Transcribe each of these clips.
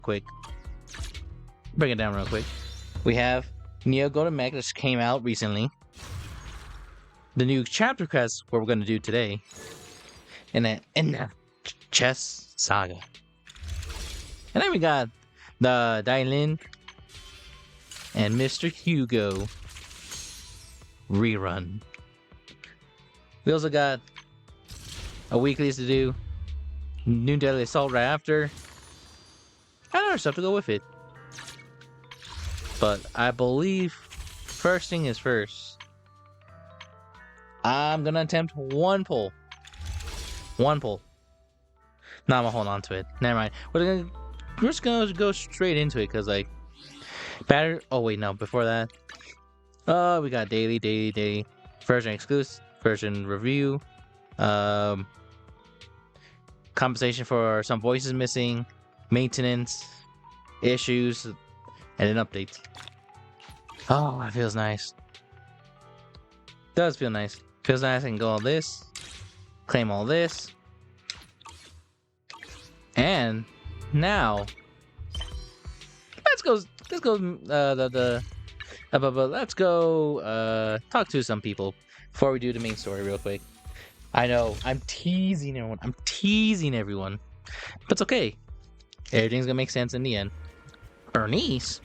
quick. Bring it down real quick. We have Neo Golden Mech that just came out recently. The new chapter quest, what we're going to do today. And the chess saga. And then we got the Dailin and Mr. Hugo rerun. We also got a weeklies to do, new Deadly Assault right after, and other stuff to go with it. But I believe first thing is first. I'm gonna attempt one pull. One pull. No, I'm gonna hold on to it. Never mind. We're just gonna go straight into it because like batter. Oh wait, no. Before that, we got daily version exclusive, version review, compensation for some voices missing, maintenance issues, and then updates. Oh, that feels nice. Does feel nice. Feels nice. I can go all this, claim all this, and now let's go. Let's go. Let's go. Talk to some people before we do the main story real quick. I know I'm teasing everyone. But it's okay. Everything's gonna make sense in the end. Bernice.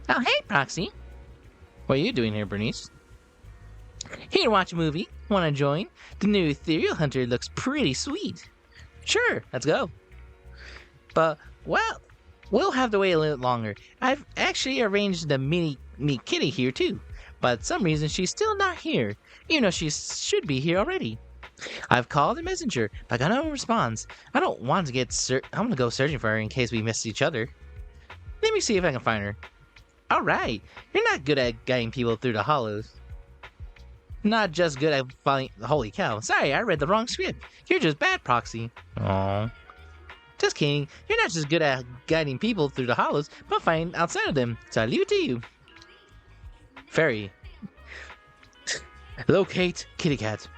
Oh hey, Proxy. What are you doing here, Bernice? Here to watch a movie. Wanna join? The new Ethereal Hunter looks pretty sweet. Sure, let's go. But, well, we'll have to wait a little longer. I've actually arranged to meet Kitty here too. But for some reason she's still not here, even though she should be here already. I've called the messenger, but I got no response. I don't want to I'm gonna go searching for her in case we miss each other. Let me see if I can find her. Alright, you're not good at guiding people through the hollows. Not just good at finding. Holy cow. Sorry, I read the wrong script. You're just bad, Proxy. Aww. Just kidding. You're not just good at guiding people through the hollows, but finding outside of them. So I leave it to you. Fairy. Locate Kitty Cat.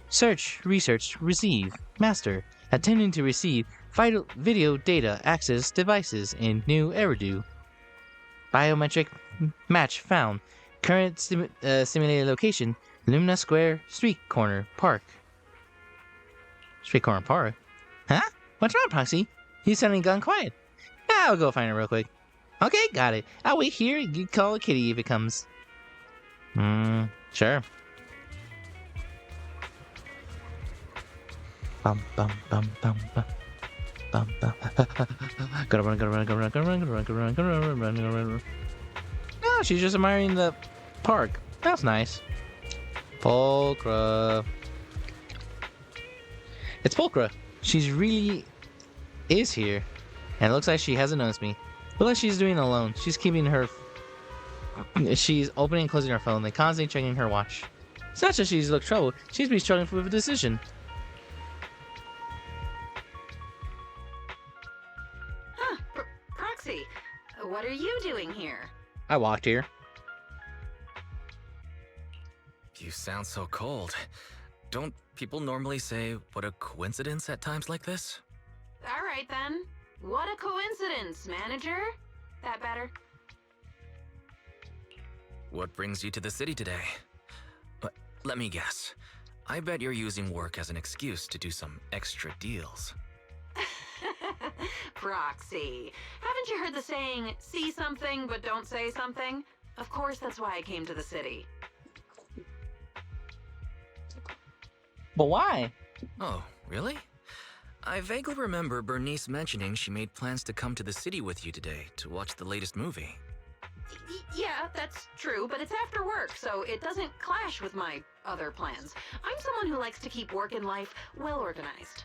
Search, research, receive. Master. Attempting to receive vital video data access devices in new Eridu. Biometric match found. Current simulated location, Lumina Square, Street Corner Park. Street Corner Park? Huh? What's wrong, Proxy? You suddenly gone quiet. I'll go find her real quick. Okay, got it. I'll wait here. You call Kitty if it comes. Sure. Bum bum bum bum bum. Bum bum. Gotta run. No, she's just admiring the park. That's nice. Pulchra. It's Pulchra. She's really is here. And it looks like she hasn't noticed me. Look like she's doing it alone. She's keeping her... She's opening and closing her phone, then constantly checking her watch. It's not just she's looked trouble. She's been struggling with a decision. Huh. Proxy, what are you doing here? I walked here. You sound so cold. Don't people normally say, what a coincidence at times like this? All right then. What a coincidence, manager. That better? What brings you to the city today? But let me guess. I bet you're using work as an excuse to do some extra deals. Proxy, haven't you heard the saying, see something but don't say something? Of course that's why I came to the city. But why? Oh, really? I vaguely remember Bernice mentioning she made plans to come to the city with you today to watch the latest movie. Yeah, that's true, but it's after work, so it doesn't clash with my other plans. I'm someone who likes to keep work and life well organized.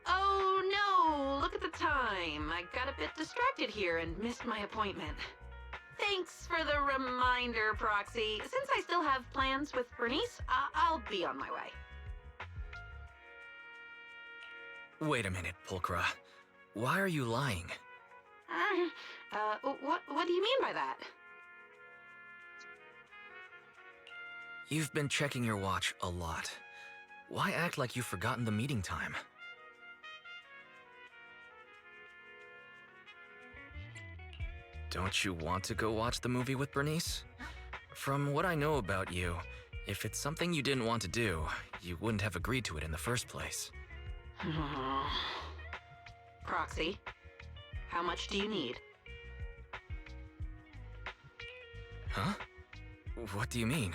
Oh no, look at the time. I got a bit distracted here and missed my appointment. Thanks for the reminder, Proxy. Since I still have plans with Bernice, I'll be on my way. Wait a minute, Pulchra. Why are you lying? What do you mean by that? You've been checking your watch a lot. Why act like you've forgotten the meeting time? Don't you want to go watch the movie with Bernice? From what I know about you, if it's something you didn't want to do, you wouldn't have agreed to it in the first place. Proxy, how much do you need? Huh? What do you mean?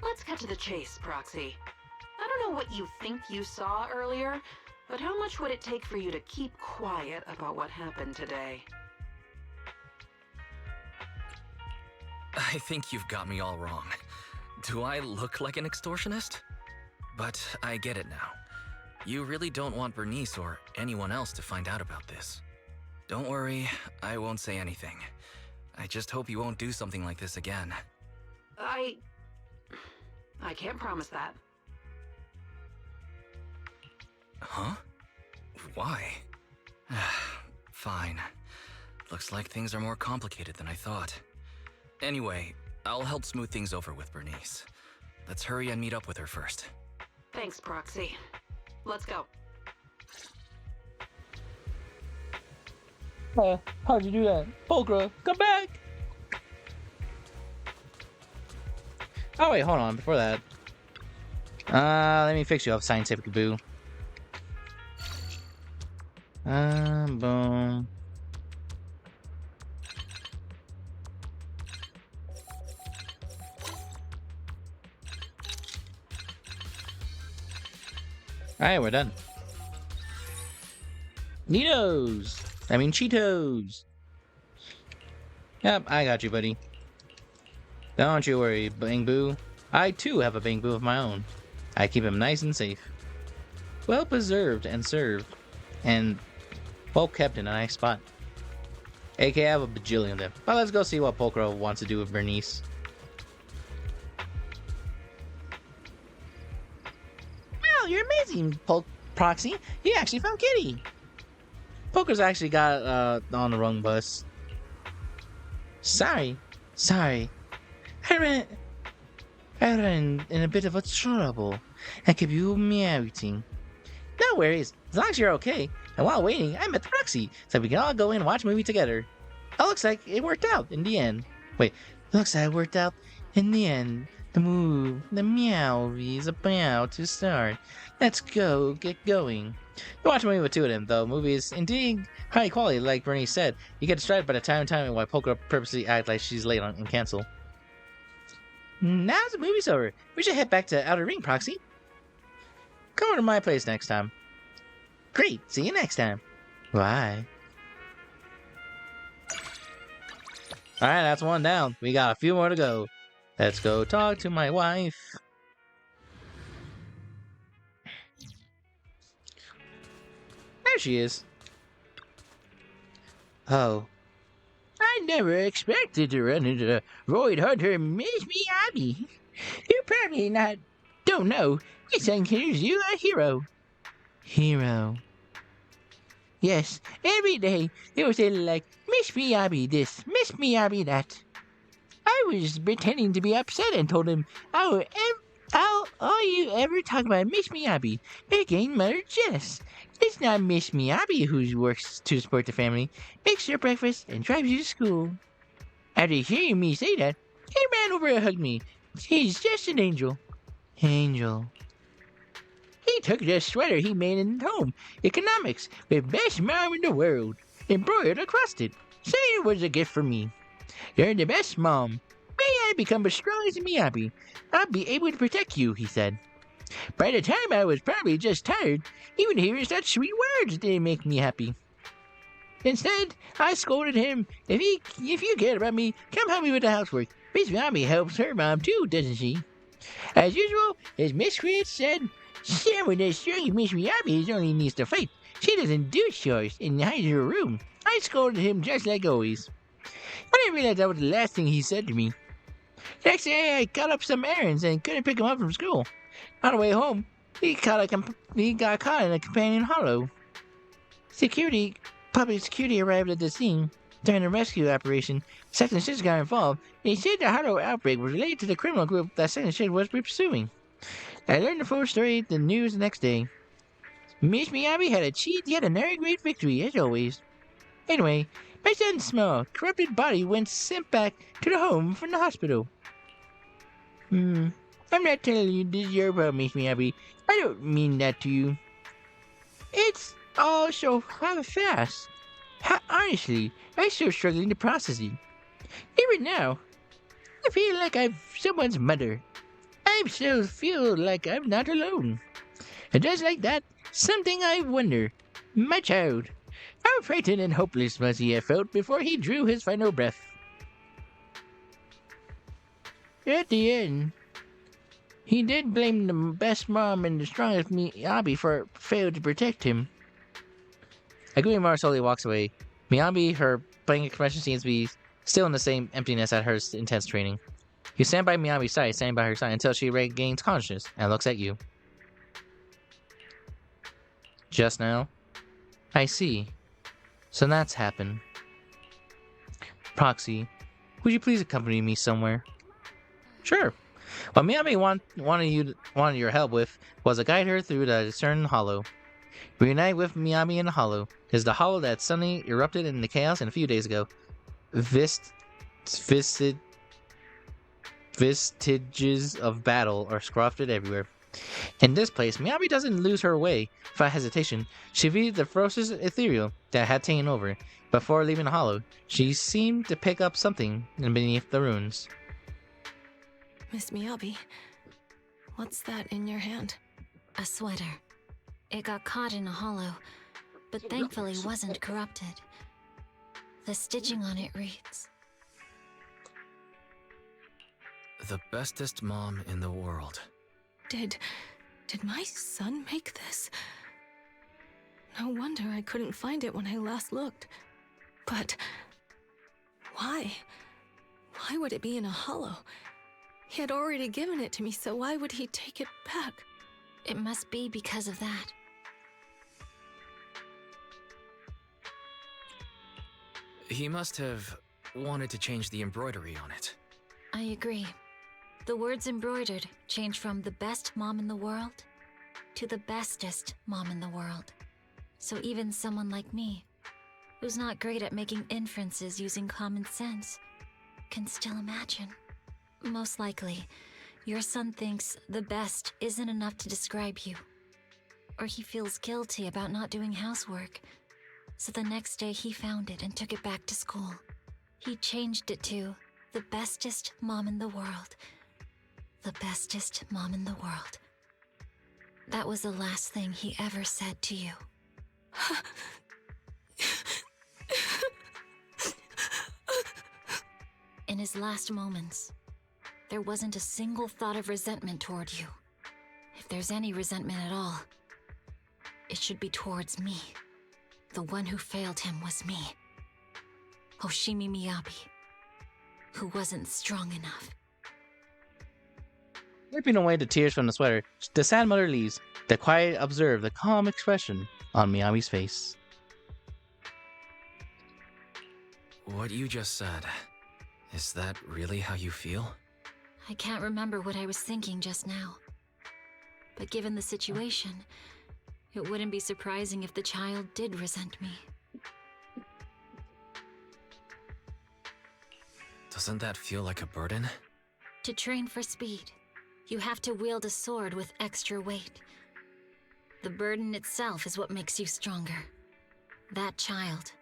Let's cut to the chase, Proxy. I don't know what you think you saw earlier, but how much would it take for you to keep quiet about what happened today? I think you've got me all wrong. Do I look like an extortionist? But I get it now. You really don't want Bernice or anyone else to find out about this. Don't worry, I won't say anything. I just hope you won't do something like this again. I can't promise that. Huh? Why? Fine. Looks like things are more complicated than I thought. Anyway, I'll help smooth things over with Bernice. Let's hurry and meet up with her first. Thanks, Proxy. Let's go. How'd you do that? Polka, come back! Oh wait, hold on, before that. Let me fix you up, Scientific Boo. Boom. Alright, we're done. Neatos! I mean Cheetos! Yep, I got you, buddy. Don't you worry, Bang Boo. I too have a Bang Boo of my own. I keep him nice and safe. Well preserved and served. And well kept in a nice spot. AK, I have a bajillion of them. But let's go see what Polka wants to do with Bernice. Wow, you're amazing, Proxy. You actually found Kitty. Polka's actually got on the wrong bus. Sorry. I ran in a bit of a trouble. I kept you meowing. No worries, as long as you're okay. And while waiting, I met the Proxy, so we can all go in and watch a movie together. Oh, looks like it worked out in the end. Wait, looks like it worked out in the end. The meow is about to start. Let's go, get going. You watch a movie with two of them, though. Movie is indeed high quality, like Bernie said. You get distracted by the time and timing while Polka purposely act like she's late on and cancel. Now the movie's over. We should head back to Outer Ring, Proxy. Come over to my place next time. Great, see you next time. Bye. Alright, that's one down. We got a few more to go. Let's go talk to my wife. There she is. Oh. I never expected to run into Royd Hunter Miss Me Abby. You probably don't know. My son considers you a hero. Hero. Yes, every day it was like, Miss Me Abby this, Miss Me Abby that. I was pretending to be upset and told him, all you ever talk about Miss Me Abby, making Mother jealous. It's not Miss Me Abby who works to support the family, makes your breakfast, and drives you to school. After hearing me say that, he ran over and hugged me. He's just an angel. Angel. He took the sweater he made in home, economics, with best mom in the world, embroidered across it, saying it was a gift for me. You're the best mom. May I become as strong as Miyabi. I'll be able to protect you, he said. By the time I was probably just tired, even hearing such sweet words didn't make me happy. Instead, I scolded him, if you care about me, come help me with the housework. Miss Miyabi helps her mom too, doesn't she? As usual, as Miss Fritz said, someone as strong as Miss Miyabi only needs to fight. She doesn't do chores and hides her room. I scolded him just like always. I didn't realize that was the last thing he said to me. Next day, I got up some errands and couldn't pick him up from school. On the way home, he got caught in a companion hollow. Public security arrived at the scene. During the rescue operation, Section 6 got involved, and he said the hollow outbreak was related to the criminal group that Section 6 was pursuing. I learned the full story in the news the next day. Miss Miyabi had achieved yet another great victory, as always. Anyway, My son's small, corrupted body went sent back to the home from the hospital. I'm not telling you this is your problem, Miss Miyabi. I don't mean that to you. It's all so fast. Honestly, I'm still struggling to process it. Even now, I feel like I'm someone's mother. I still feel like I'm not alone. And just like that, something I wonder. My child, how frightened and hopeless must he have felt before he drew his final breath? At the end, he did blame the best mom and the strongest Miyabi for failing to protect him. Agumimaro slowly walks away. Miyabi, her blank expression seems to be still in the same emptiness at her intense training. You stand by Miyabi's side, standing by her side until she regains consciousness and looks at you. Just now? I see. So that's happened. Proxy, would you please accompany me somewhere? Sure. What Miyabi wanted your help with was to guide her through the certain hollow. Reunite with Miyabi in the hollow. It is the hollow that suddenly erupted in the chaos a few days ago. Vestiges of battle are scrofted everywhere. In this place, Miyabi doesn't lose her way without hesitation. She viewed the ferocious ethereal that had taken over. Before leaving the hollow, she seemed to pick up something beneath the ruins. Miss Miyabi, what's that in your hand? A sweater. It got caught in a hollow, but thankfully wasn't corrupted. The stitching on it reads, The bestest mom in the world. Did my son make this? No wonder I couldn't find it when I last looked. But why? Why would it be in a hollow? He had already given it to me, so why would he take it back? It must be because of that. He must have wanted to change the embroidery on it. I agree. The words embroidered change from the best mom in the world to the bestest mom in the world. So even someone like me, who's not great at making inferences using common sense, can still imagine. Most likely, your son thinks the best isn't enough to describe you. Or he feels guilty about not doing housework. So the next day he found it and took it back to school. He changed it to the bestest mom in the world. The bestest mom in the world. That was the last thing he ever said to you. In his last moments, there wasn't a single thought of resentment toward you. If there's any resentment at all, it should be towards me. The one who failed him was me. Hoshimi Miyabi, who wasn't strong enough. Wiping away the tears from the sweater, the sad mother leaves. The quiet observe the calm expression on Miyabi's face. What you just said, is that really how you feel? I can't remember what I was thinking just now. But given the situation, it wouldn't be surprising if the child did resent me. Doesn't that feel like a burden? To train for speed, you have to wield a sword with extra weight. The burden itself is what makes you stronger. That child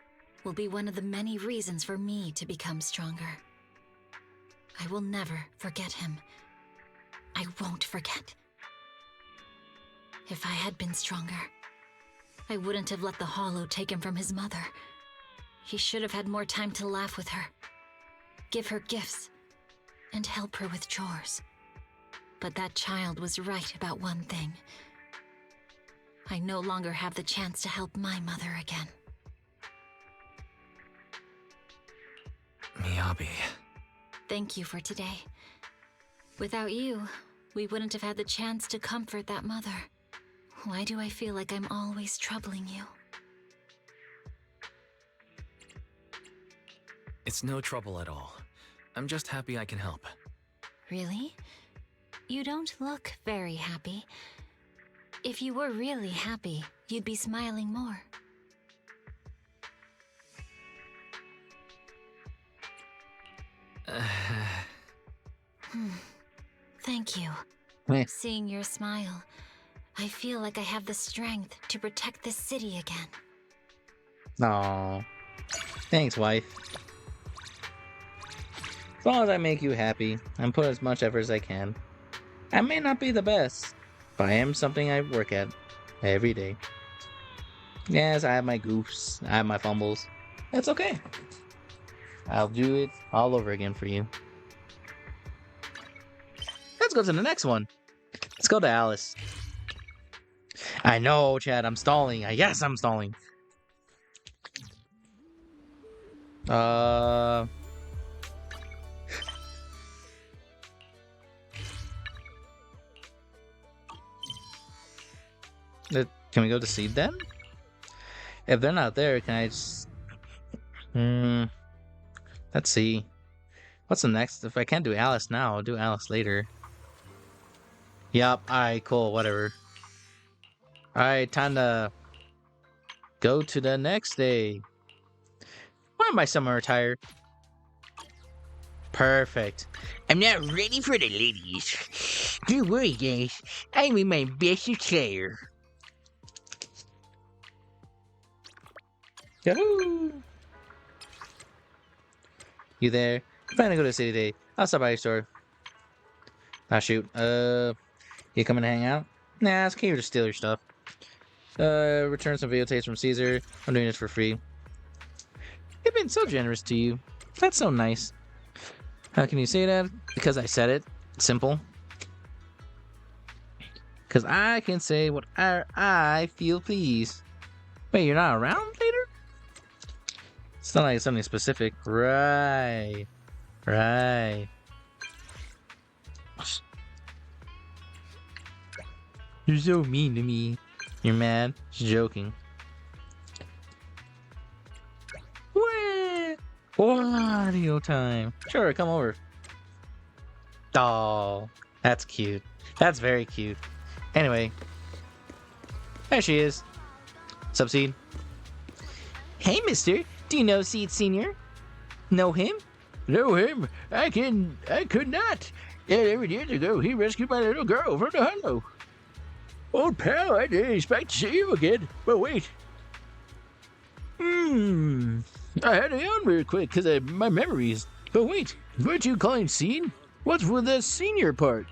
will be one of the many reasons for me to become stronger. I will never forget him. I won't forget. If I had been stronger, I wouldn't have let the hollow take him from his mother. He should have had more time to laugh with her, give her gifts, and help her with chores. But that child was right about one thing. I no longer have the chance to help my mother again. Miyabi. Thank you for today. Without you, we wouldn't have had the chance to comfort that mother. Why do I feel like I'm always troubling you? It's no trouble at all. I'm just happy I can help. Really? You don't look very happy. If you were really happy, you'd be smiling more. Thank you. Meh. Seeing your smile, I feel like I have the strength to protect this city again. Aw. Thanks, wife. As long as I make you happy and put as much effort as I can. I may not be the best, but I am something I work at every day. Yes, I have my goofs, I have my fumbles. That's okay. I'll do it all over again for you. Let's go to the next one. Let's go to Alice. I know, Chad, I'm stalling. Yes, I'm stalling. Can we go to Seed then? If they're not there, can I just... Let's see. What's the next? If I can't do Alice now, I'll do Alice later. Yup, alright, cool, whatever. Alright, time to go to the next day. Why am I summer retired? Perfect. I'm not ready for the ladies. Don't worry, guys. I'm in my best attire. Yahoo! You there? I'm planning to go to the city today. I'll stop by your store. Ah, shoot. You coming to hang out? Nah, it's here to steal your stuff. Return some videotapes from Caesar. I'm doing this for free. They've been so generous to you. That's so nice. How can you say that? Because I said it. Simple. Because I can say what I feel pleased. Wait, you're not around later? It's not like something specific. Right. Right. You're so mean to me. You're mad? Just joking. What? Audio time. Sure, come over. Oh, that's cute. That's very cute. Anyway. There she is. Sup, Seed? Hey, mister. Do you know Seed Sr.? Know him? Know him? I could not. 11 years ago, he rescued my little girl from the hollow. Old pal, I didn't expect to see you again. But wait. I had to yawn real quick because of my memories. But wait, weren't you calling Seed? What's with the senior part?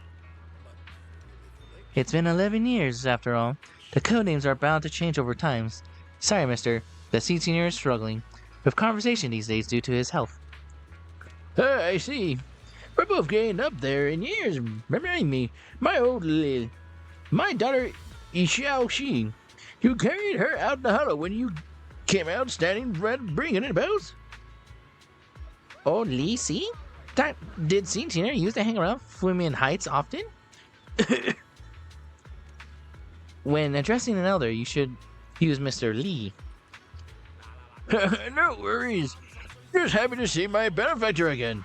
It's been 11 years, after all. The codenames are bound to change over time. Sorry, mister. The Seed Senior is struggling with conversation these days due to his health. I see. We're both getting up there in years. Remind me, my daughter, Xiao Xi. You carried her out the hollow when you came out standing red bringing it about? Oh, Li Si? Did Seed Senior used to hang around Fuimian Heights often? When addressing an elder, you should use Mr. Li. No worries. Just happy to see my benefactor again.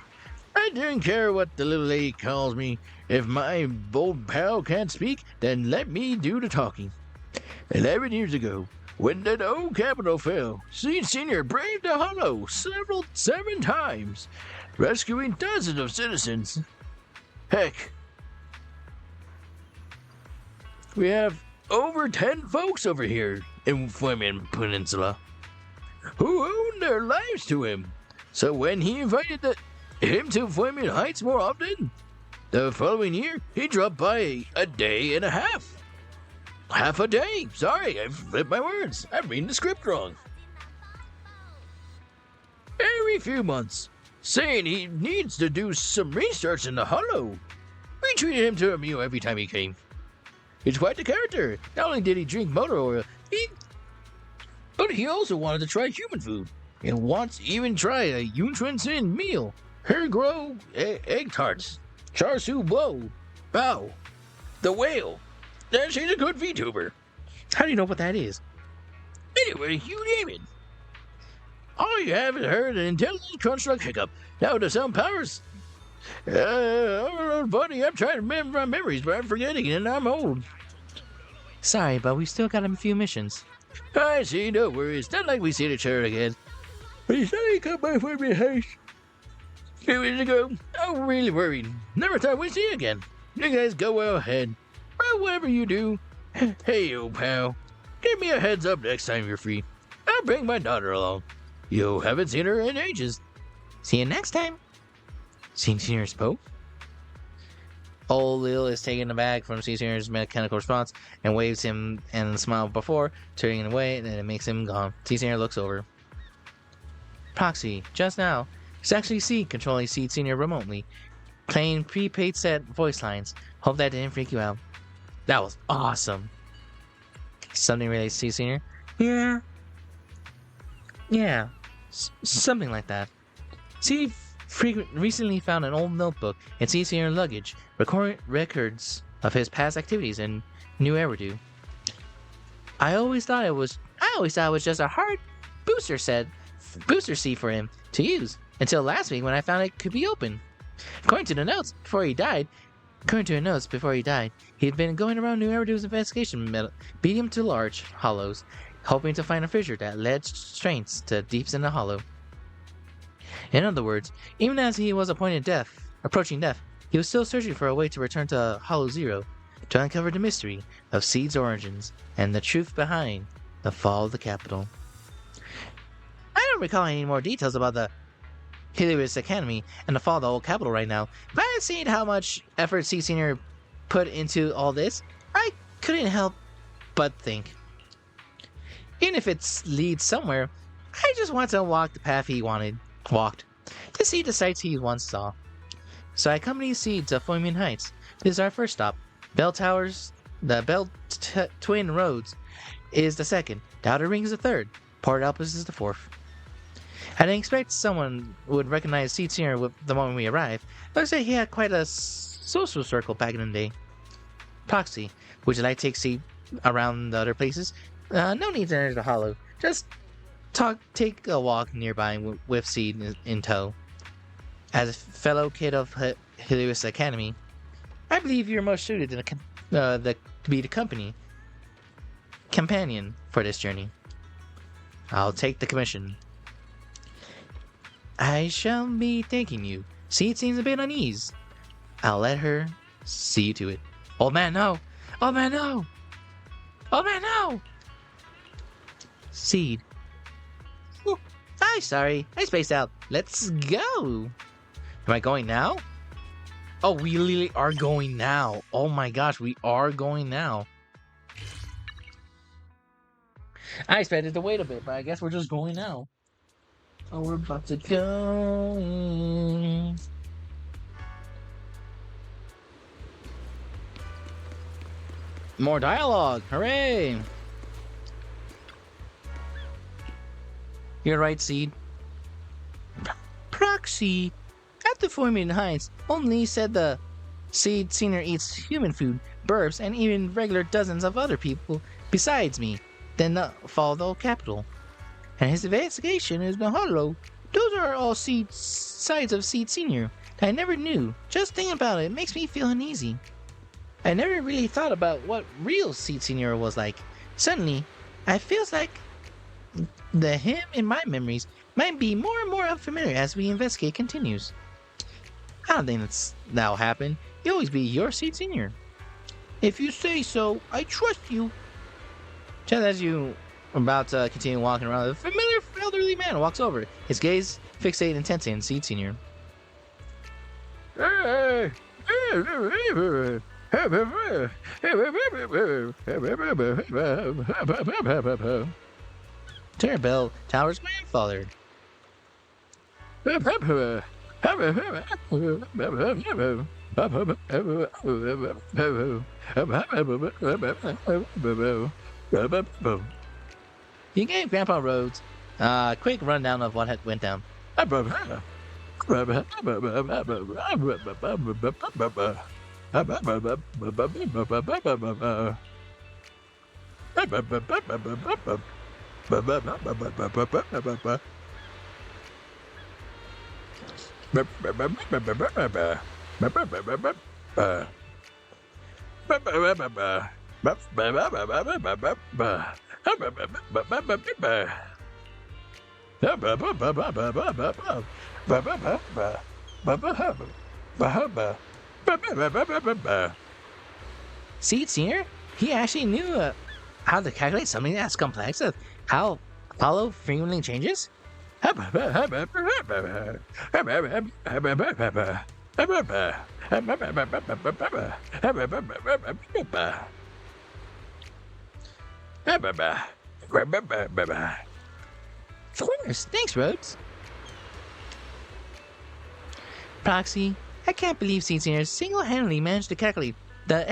I don't care what the little lady calls me. If my old pal can't speak, then let me do the talking. 11 years ago, when the old capital fell, Seed Senior braved the hollow 7 times, rescuing dozens of citizens. Heck, we have over 10 folks over here in Fuimian Peninsula who owe their lives to him. So when he invited him to Fuimian Heights more often, the following year he dropped by a day and a half. Half a day. Sorry, I flipped my words. I'm reading the script wrong. Every few months, saying he needs to do some research in the hollow. We treated him to a meal every time he came. He's quite the character. Not only did he drink motor oil, but he also wanted to try human food. And once even try a Yunchuan Sin meal. Her grow egg tarts, char siu blow, bao, the whale. And she's a good VTuber. How do you know what that is? Anyway, you name it. All you have is her an intelligent construct hiccup. Now to some powers. Buddy, I'm trying to remember my memories, but I'm forgetting and I'm old. Sorry, but we still got a few missions. I see, no worries. Not like we see each other again. But he's not come by for me, Heights. 2 weeks ago, I was really worried. Never thought we'd see you again. You guys go well ahead. Well, whatever you do, hey, old pal, give me a heads up next time you're free. I'll bring my daughter along. You haven't seen her in ages. See you next time. Seed Senior spoke. Old Lil is taken aback from Seed Senior's mechanical response and waves him and smiles before turning away, and then it makes him gone. Seed Senior looks over. Proxy, just now. It's actually Seed controlling Seed Senior remotely, playing prepaid set voice lines. Hope that didn't freak you out. That was awesome. Something related to Seed Senior? Yeah. Something like that. Seed recently found an old notebook and Seed Senior luggage, records of his past activities in New Eridu. I always thought it was just a hard booster seed for him to use until last week when I found it could be open. According to the notes before he died, he'd been going around New Eridu's investigation medium to large hollows, hoping to find a fissure that led straight to deeps in the hollow. In other words, even as he was approaching death, he was still searching for a way to return to Hollow Zero, to uncover the mystery of Seed's origins and the truth behind the fall of the capital. I don't recall any more details about the Helios Academy and the fall of the old capital right now, but seeing how much effort Seed Senior put into all this, I couldn't help but think. Even if it leads somewhere, I just want to walk the path he walked, to see the sights he once saw. So I accompanied Seed to Foymin Heights. This is our first stop. Bell Towers, the Twin Roads is the second. The Outer Ring is the third. Port Alpus is the fourth. I didn't expect someone would recognize Seed Senior the moment we arrived. Looks like he had quite a social circle back in the day. Proxy, would you like to take Seed around the other places? No need to enter the hollow. Just take a walk nearby with Seed in tow. As a fellow kid of Helios Academy, I believe you're most suited to be the companion for this journey. I'll take the commission. I shall be thanking you. Seed seems a bit uneasy. I'll let her see to it. Old man, no! Old man, no! Old man, no! Seed. Oh, I'm sorry. I spaced out. Let's go! Am I going now? Oh, we really are going now. Oh my gosh, we are going now. I expected to wait a bit, but I guess we're just going now. Oh, we're about to go. More dialogue. Hooray! You're right, Seed. Proxy. At the Foymin Heights, only said the Seed Senior eats human food, burps, and even regular dozens of other people besides me. Then the fall of the old capital. And his investigation is the hollow. Those are all sides of Seed Senior that I never knew. Just thinking about it makes me feel uneasy. I never really thought about what real Seed Senior was like. Suddenly, I feels like the him in my memories might be more and more unfamiliar as we investigate continues. I don't think that'll happen. He'll always be your Seed Senior. If you say so, I trust you. Just as you are about to continue walking around, a familiar elderly man walks over, his gaze fixated intensely on Seed Senior. Bell Tower's grandfather. You gave Grandpa Rhodes a quick rundown of what went down. See, Senior, he actually knew how to calculate something as complex as how Apollo frequently changes. Of course, thanks, Rhodes. Proxy, I can't believe Seed Senior single-handedly managed to calculate the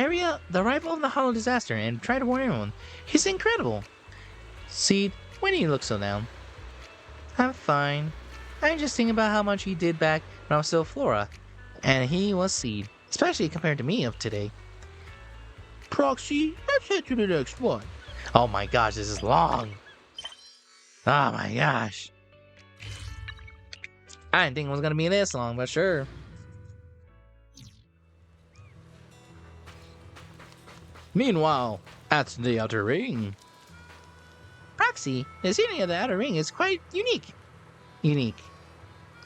arrival of the Hollow disaster and try to warn everyone. He's incredible. Seed, why do you look so down? I'm fine. I'm just thinking about how much he did back when I was still Flora, and he was Seed, especially compared to me of today. Proxy, let's head to the next one. Oh my gosh, this is long. Oh my gosh. I didn't think it was gonna be this long, but sure. Meanwhile, at the Outer Ring. Proxy, the scenery of the Outer Ring is quite unique.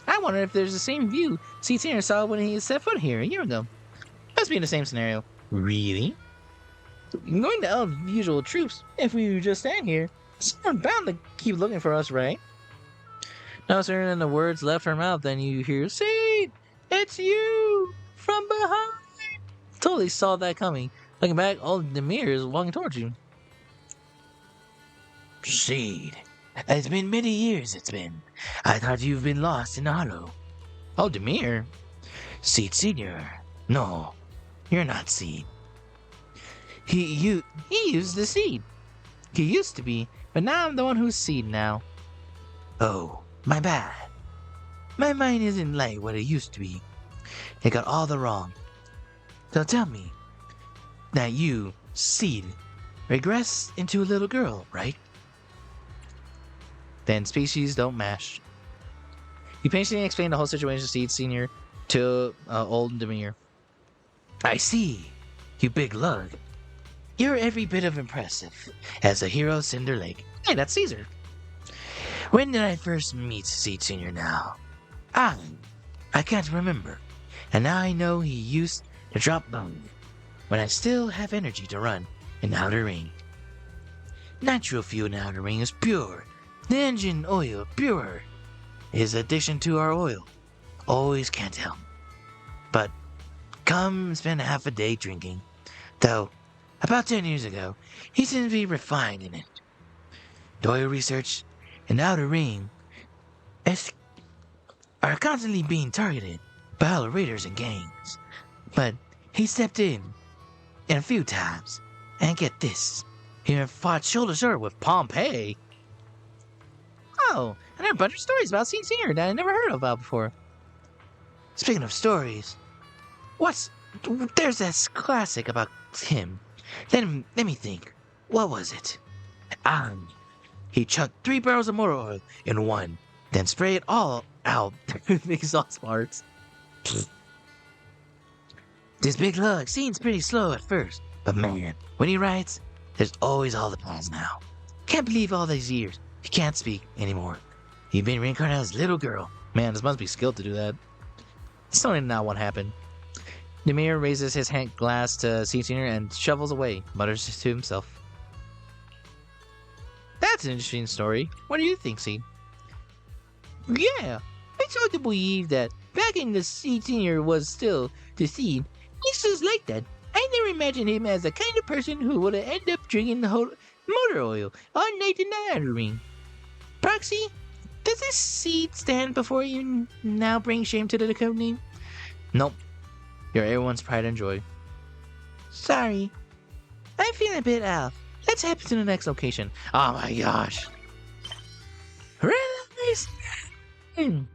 I wonder if there's the same view Senior saw when he set foot here a year ago. Must be the same scenario. Really? Going to our usual troops, if we just stand here, someone's bound to keep looking for us, right? No sooner than the words left her mouth than you hear, "Seed, it's you! From behind!" Totally saw that coming. Looking back, old Demir is walking towards you. Seed, it's been many years, it's been. I thought you've been lost in the Hollow. Oh, Demir? Seed Senior. No, you're not Seed. He used the seed. He used to be, but now I'm the one who's Seed now. Oh, my bad. My mind isn't like what it used to be. It got all the wrong. So tell me that you, Seed, regress into a little girl, right? Then species don't mash. You patiently explain the whole situation to Seed Senior to old Demir. I see, you big lug. You're every bit of impressive as a hero Cinder Lake. Hey, that's Caesar. When did I first meet Seed Senior now? I can't remember. And now I know he used to drop bone when I still have energy to run in the Outer Ring. Natural fuel in the Outer Ring is pure. The engine oil pure. His addiction to our oil always can't help. But come spend half a day drinking. Though, about 10 years ago, he seemed to be refined in it. The oil research and the Outer Ring are constantly being targeted by all the raiders and gangs. But he stepped in a few times, and get this, he fought shoulder to shoulder with Pompeii. Oh, and there are a bunch of stories about Seed Senior that I never heard about before. Speaking of stories, there's that classic about him. Let me think. What was it? He chucked 3 barrels of motor oil in one, then sprayed it all out with exhaust sparks. This big lug seems pretty slow at first, but man, when he rides, there's always all the plans now. Can't believe all these years, he can't speak anymore. He's been reincarnated as a little girl. Man, this must be skilled to do that. It's only not what happened. Demir raises his hand glass to Seed Senior and shovels away, mutters to himself. That's an interesting story. What do you think, Seed? Yeah, I sort of believe that back in the Seed Senior was still the Seed. He's just like that. I never imagined him as the kind of person who would end up drinking the whole motor oil all night in the Outer Ring. Proxy, does this Seed stand before you now bring shame to the code name? Nope. You're everyone's pride and joy. Sorry. I'm feeling a bit off. Let's head to the next location. Oh my gosh. Realize. Man,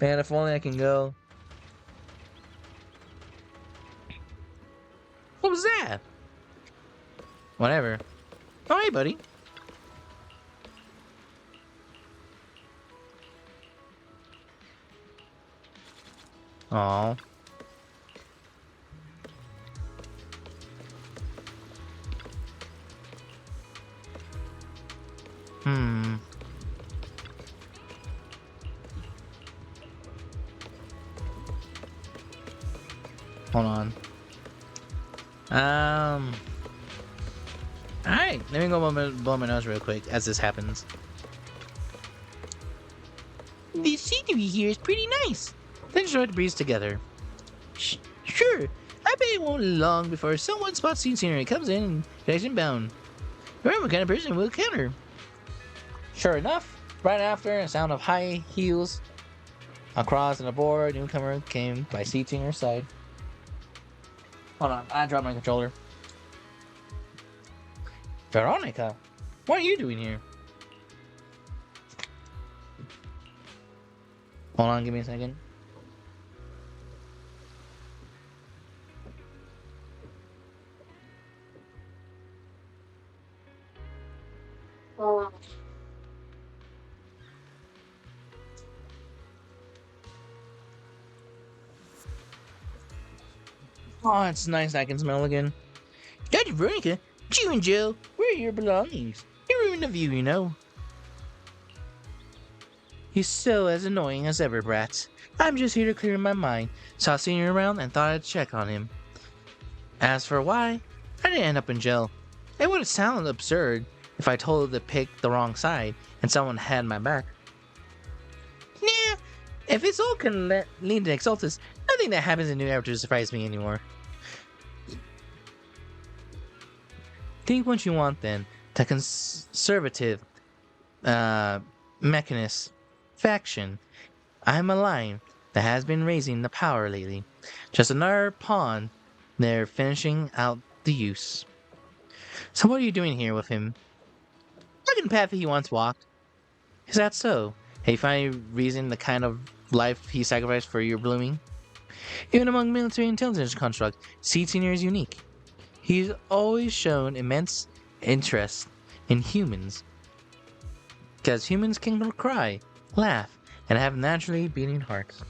if only I can go. What was that? Whatever. Oh, hey, buddy. Aw. Hold on. Alright, let me go blow my nose real quick as this happens. The scenery here is pretty nice. Let's enjoy the breeze together. Sure. I bet it won't be long before someone spots the scenery comes in and gets inbound. Remember what kind of person will counter. Sure enough, right after a sound of high heels across the board, newcomer came by seating her side. Hold on, I dropped my controller. Veronica, what are you doing here? Hold on, give me a second. Oh, it's nice I can smell again. Dr. Veronica, you and Jill, where are your belongings? You ruined the view, you know. He's so as annoying as ever, brats. I'm just here to clear my mind. Saw Senior around and thought I'd check on him. As for why, I didn't end up in jail. It would have sounded absurd if I told her to pick the wrong side and someone had my back. Yeah, if it's all can lead to Exaltus, nothing that happens in New Era to surprise me anymore. Think what you want then. The conservative mechanist faction. I'm a line that has been raising the power lately. Just another pawn. They're finishing out the use. So what are you doing here with him? Looking the path he once walked. Is that so? Have you finally reasoned the kind of life he sacrificed for your blooming? Even among military intelligence construct, Seed Senior is unique. He's always shown immense interest in humans. Because humans can cry, laugh, and have naturally beating hearts.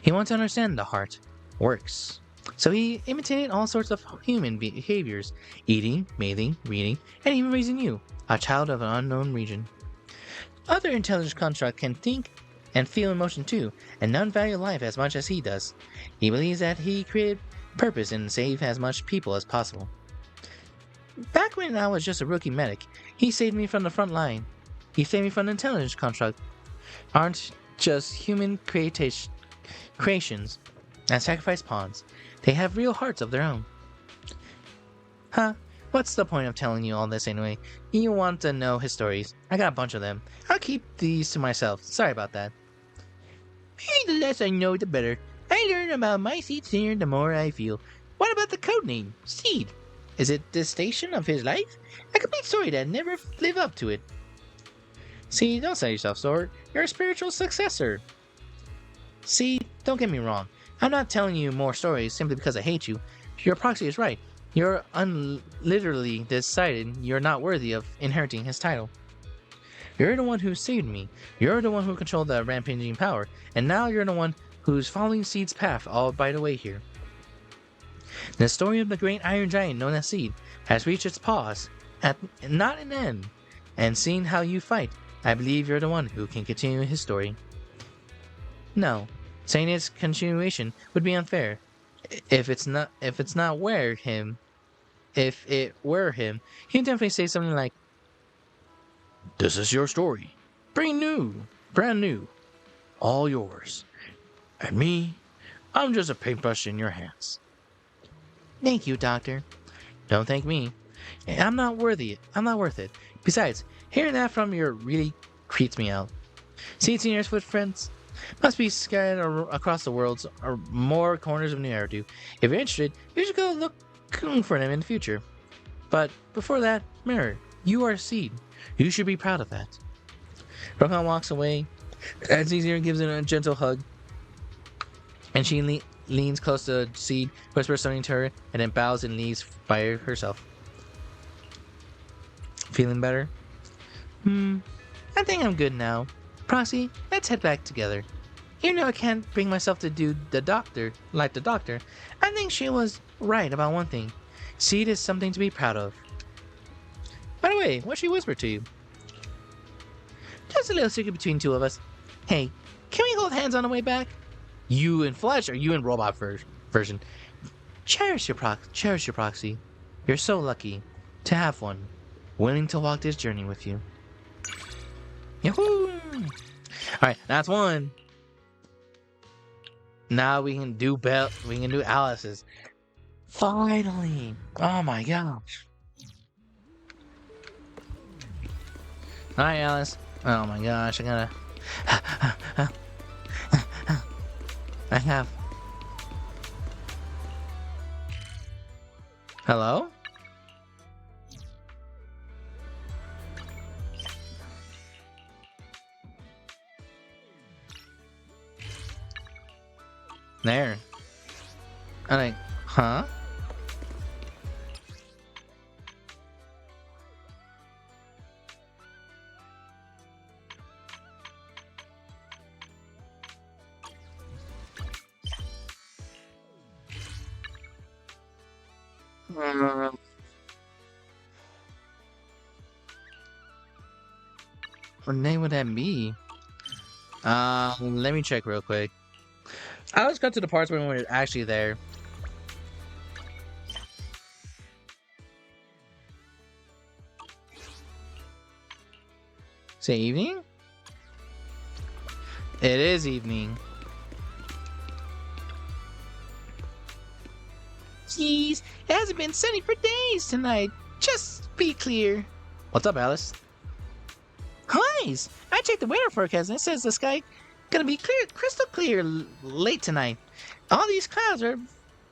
He wants to understand the heart works. So he imitated all sorts of human behaviors, eating, mating, reading, and even raising you, a child of an unknown region. Other intelligence constructs can think and feel emotion too, and none value life as much as he does. He believes that he created purpose and save as much people as possible. Back when I was just a rookie medic, he saved me from the front line. He saved me from the intelligence construct. Aren't just human creations and sacrifice pawns. They have real hearts of their own. Huh? What's the point of telling you all this anyway? You want to know his stories. I got a bunch of them. I'll keep these to myself. Sorry about that. Maybe the less I know, the better. I learn about my Seed Senior, the more I feel. What about the codename, Seed? Is it the station of his life? A complete story that never lived up to it. See, don't sell yourself short. You're a spiritual successor. See, don't get me wrong. I'm not telling you more stories simply because I hate you. Your proxy is right. You're literally decided you're not worthy of inheriting his title. You're the one who saved me. You're the one who controlled the rampaging power. And now you're the one who's following Seed's path all by the way here. The story of the great iron giant known as Seed has reached its pause, at not an end. And seeing how you fight, I believe you're the one who can continue his story. No, saying its continuation would be unfair. If it were him, he'd definitely say something like, "This is your story. Brand new. All yours. And me, I'm just a paintbrush in your hands." Thank you, Doctor. Don't thank me. I'm not worth it. Besides, hearing that from you really creeps me out. Seed Senior's footprints must be scattered across the world or more corners of New Era. If you're interested, you should go look for them in the future. But before that, Mirror, you are Seed. You should be proud of that. Rohan walks away. Senior gives him a gentle hug. And she leans close to Seed, whispers something to her, and then bows and leaves by herself. Feeling better? I think I'm good now. Proxy, let's head back together. Even though I can't bring myself to do the doctor, I think she was right about one thing. Seed is something to be proud of. By the way, what she whispered to you? Just a little secret between two of us. Hey, can we hold hands on the way back? You in flesh or you in robot first? version. Cherish your proxy. You're so lucky to have one, willing to walk this journey with you. Yahoo! Alright, that's one. Now we can do Alice's. Finally! Oh my gosh. Alright, Alice. Oh my gosh, I gotta. I have. Hello? There. I'm like, huh? What name would that be? Let me check real quick. I always got to the parts when we're actually there. Say evening? It is evening. Jeez, it hasn't been sunny for days tonight. Just be clear. What's up, Alice? Nice! I checked the weather forecast and it says the sky gonna be clear, crystal clear late tonight. All these clouds are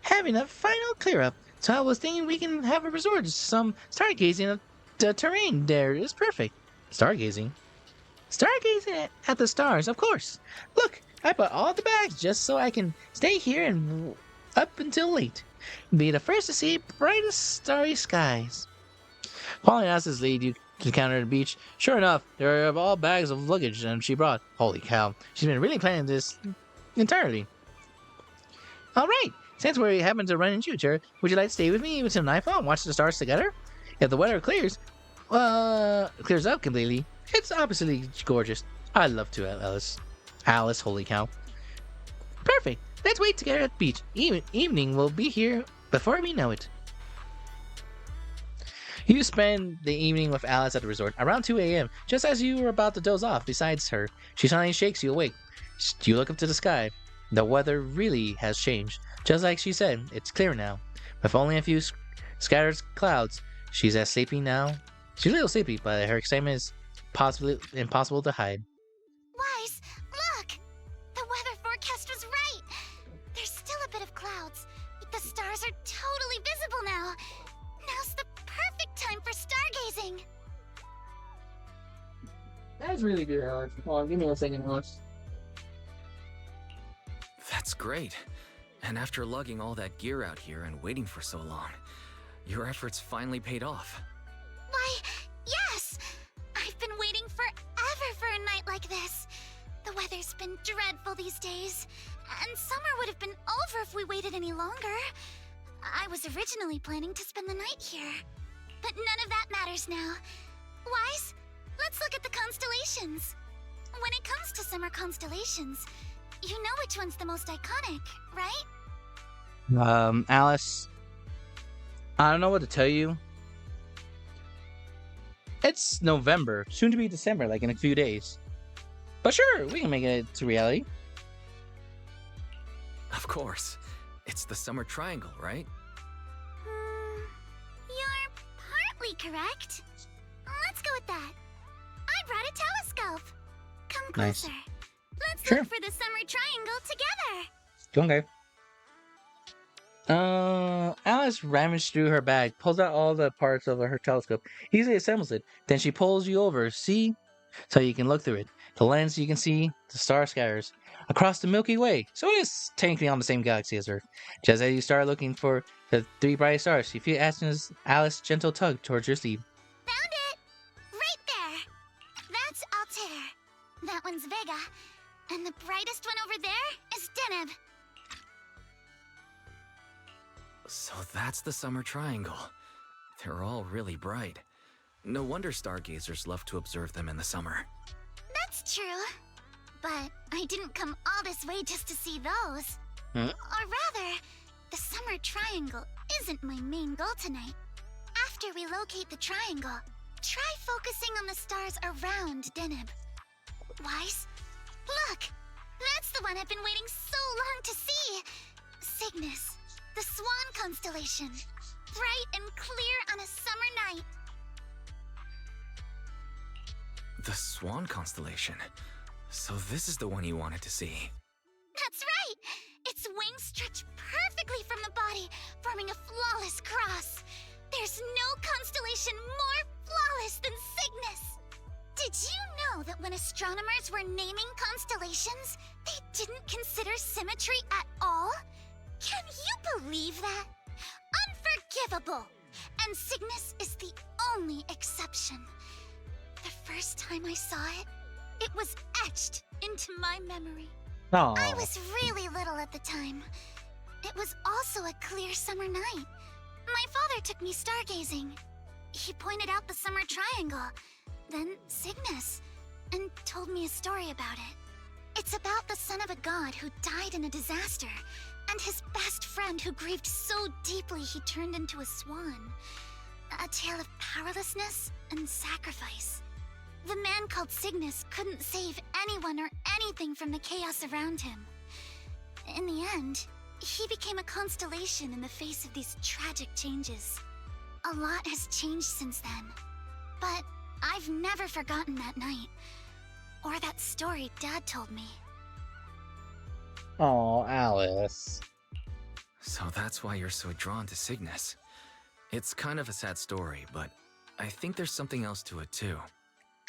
having a final clear up. So I was thinking we can have a resort to some stargazing. The terrain there is perfect. Stargazing? Stargazing at the stars, of course. Look, I bought all the bags just so I can stay here and up until late. Be the first to see brightest starry skies. Following Alice's lead, you to the counter at the beach. Sure enough, there are all bags of luggage she brought. Holy cow. She's been really planning this entirely. Alright, since we happen to run into each other, would you like to stay with me until nightfall and watch the stars together? If the weather clears up completely, it's absolutely gorgeous. I love to, Alice. Alice, holy cow. Perfect. Let's wait together at the beach. Evening will be here before we know it. You spend the evening with Alice at the resort. Around 2 a.m., just as you were about to doze off beside her, she suddenly shakes you awake. You look up to the sky. The weather really has changed. Just like she said, it's clear now. With only a few scattered clouds, she's as sleepy now. She's a little sleepy, but her excitement is possibly impossible to hide. Wise, look! The weather forecast was right! There's still a bit of clouds, but the stars are totally visible now. Now's the perfect time for stargazing. That's really good, Alex. Hold on, give me a second, Alex. That's great. And after lugging all that gear out here and waiting for so long, your efforts finally paid off. Why, yes! I've been waiting forever for a night like this. The weather's been dreadful these days, and summer would have been over if we waited any longer. I was originally planning to spend the night here, but none of that matters now. Wise, let's look at the constellations. When it comes to summer constellations, you know which one's the most iconic, right? Alice, I don't know what to tell you. It's November, soon to be December, like in a few days. But sure, we can make it to reality. Of course. It's the summer triangle, right? You're partly correct. Let's go with that. I brought a telescope. Come Nice. closer. Let's Sure. look for the summer triangle together. Okay. Alice rummaged through her bag, pulls out all the parts of her telescope, easily assembles it. Then she pulls you over, see? So you can look through it. The lens, you can see the star scatters across the Milky Way. So it is technically on the same galaxy as Earth. Just as you start looking for the three bright stars, you feel Alice's gentle tug towards your sleeve. Found it! Right there. That's Altair. That one's Vega. And the brightest one over there is Deneb. So that's the summer triangle. They're all really bright. No wonder stargazers love to observe them in the summer. That's true. But I didn't come all this way just to see those. Hmm? Or rather, the summer triangle isn't my main goal tonight. After we locate the triangle, try focusing on the stars around Deneb. Wise? Look! That's the one I've been waiting so long to see! Cygnus, the Swan constellation. Bright and clear on a summer night. The Swan constellation. So this is the one you wanted to see. That's right! Its wings stretch perfectly from the body, forming a flawless cross. There's no constellation more flawless than Cygnus! Did you know that when astronomers were naming constellations, they didn't consider symmetry at all? Can you believe that? Unforgivable! And Cygnus is the only exception. The first time I saw it, it was etched into my memory. Oh, I was really little at the time. It was also a clear summer night. My father took me stargazing. He pointed out the summer triangle, then Cygnus, and told me a story about it. It's about the son of a god who died in a disaster, and his best friend who grieved so deeply he turned into a swan. A tale of powerlessness and sacrifice. The man called Cygnus couldn't save anyone or anything from the chaos around him. In the end, he became a constellation in the face of these tragic changes. A lot has changed since then, but I've never forgotten that night, or that story Dad told me. oh, Alice. So that's why you're so drawn to Cygnus. It's kind of a sad story, but I think there's something else to it too.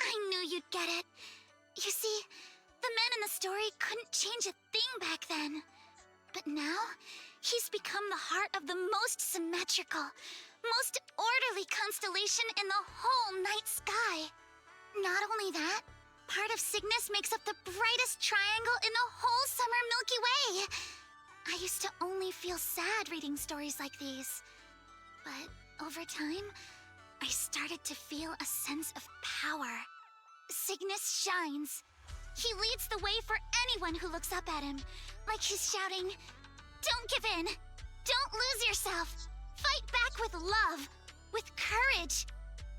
I knew you'd get it. You see, the man in the story couldn't change a thing back then. But now, he's become the heart of the most symmetrical, most orderly constellation in the whole night sky. Not only that, part of Cygnus makes up the brightest triangle in the whole summer Milky Way. I used to only feel sad reading stories like these. But over time, I started to feel a sense of power. Cygnus shines. He leads the way for anyone who looks up at him, like he's shouting, "Don't give in! Don't lose yourself! Fight back with love, with courage!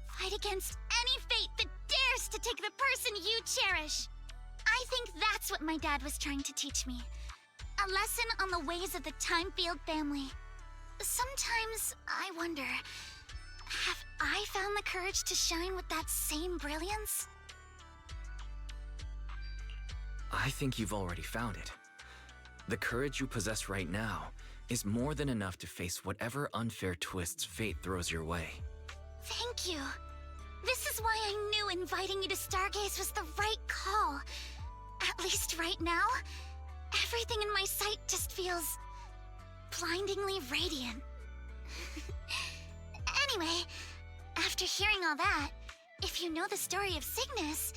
Fight against any fate that dares to take the person you cherish!" I think that's what my dad was trying to teach me. A lesson on the ways of the Timefield family. Sometimes I wonder, have I found the courage to shine with that same brilliance? I think you've already found it. The courage you possess right now is more than enough to face whatever unfair twists fate throws your way. Thank you. This is why I knew inviting you to Stargaze was the right call. At least right now, everything in my sight just feels blindingly radiant. Anyway, after hearing all that, if you know the story of Cygnus,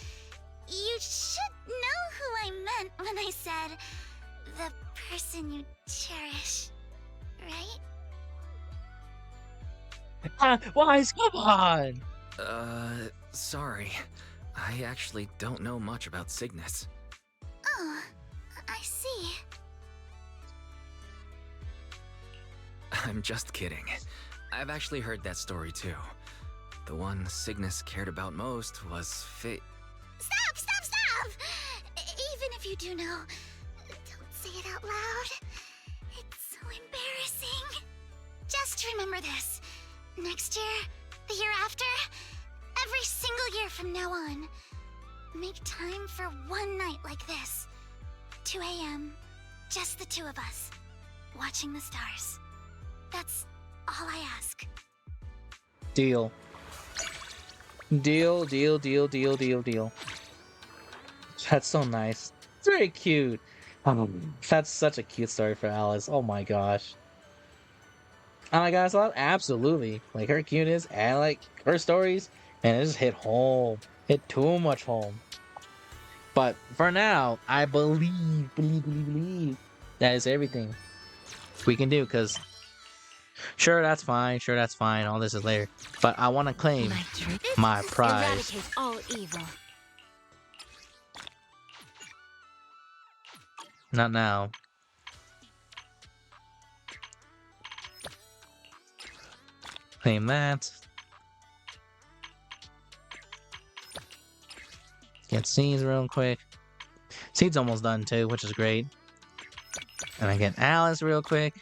you should know who I meant when I said, the person you cherish, right? Wise, come on! Sorry. I actually don't know much about Cygnus. Oh, I see. I'm just kidding. I've actually heard that story too. The one Cygnus cared about most was fate. Stop! Even if you do know, don't say it out loud. It's so embarrassing. Just remember this. Next year, the year after, every single year from now on, make time for one night like this. 2 a.m., just the two of us, watching the stars. That's all I ask. Deal. Deal. That's so nice. It's very cute. That's such a cute story for Alice. Oh my gosh. Oh my gosh, absolutely. Like her cuteness and like her stories, and it just hit home. Hit too much home. But for now, I believe that is everything we can do, because sure, that's fine. All this is later. But I want to claim my prize. Eradicate all evil. Not now. Claim that. Get Seeds real quick. Seeds almost done too, which is great. And I get Alice real quick.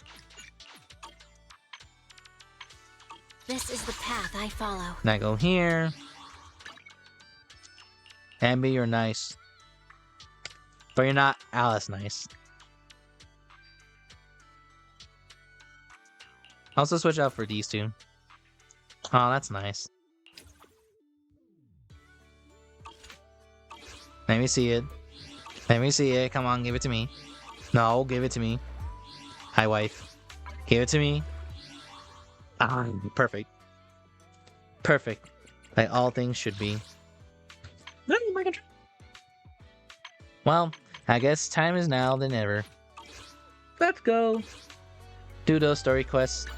This is the path I follow. And I go here. Ambi, you're nice. But you're not Alice nice. Also switch out for these two. Oh, that's nice. Let me see it. Let me see it. Come on, give it to me. No, give it to me. Hi, wife. Give it to me. Ah, perfect. Perfect. Like all things should be. Well, I guess time is now than ever. Let's go do those story quests.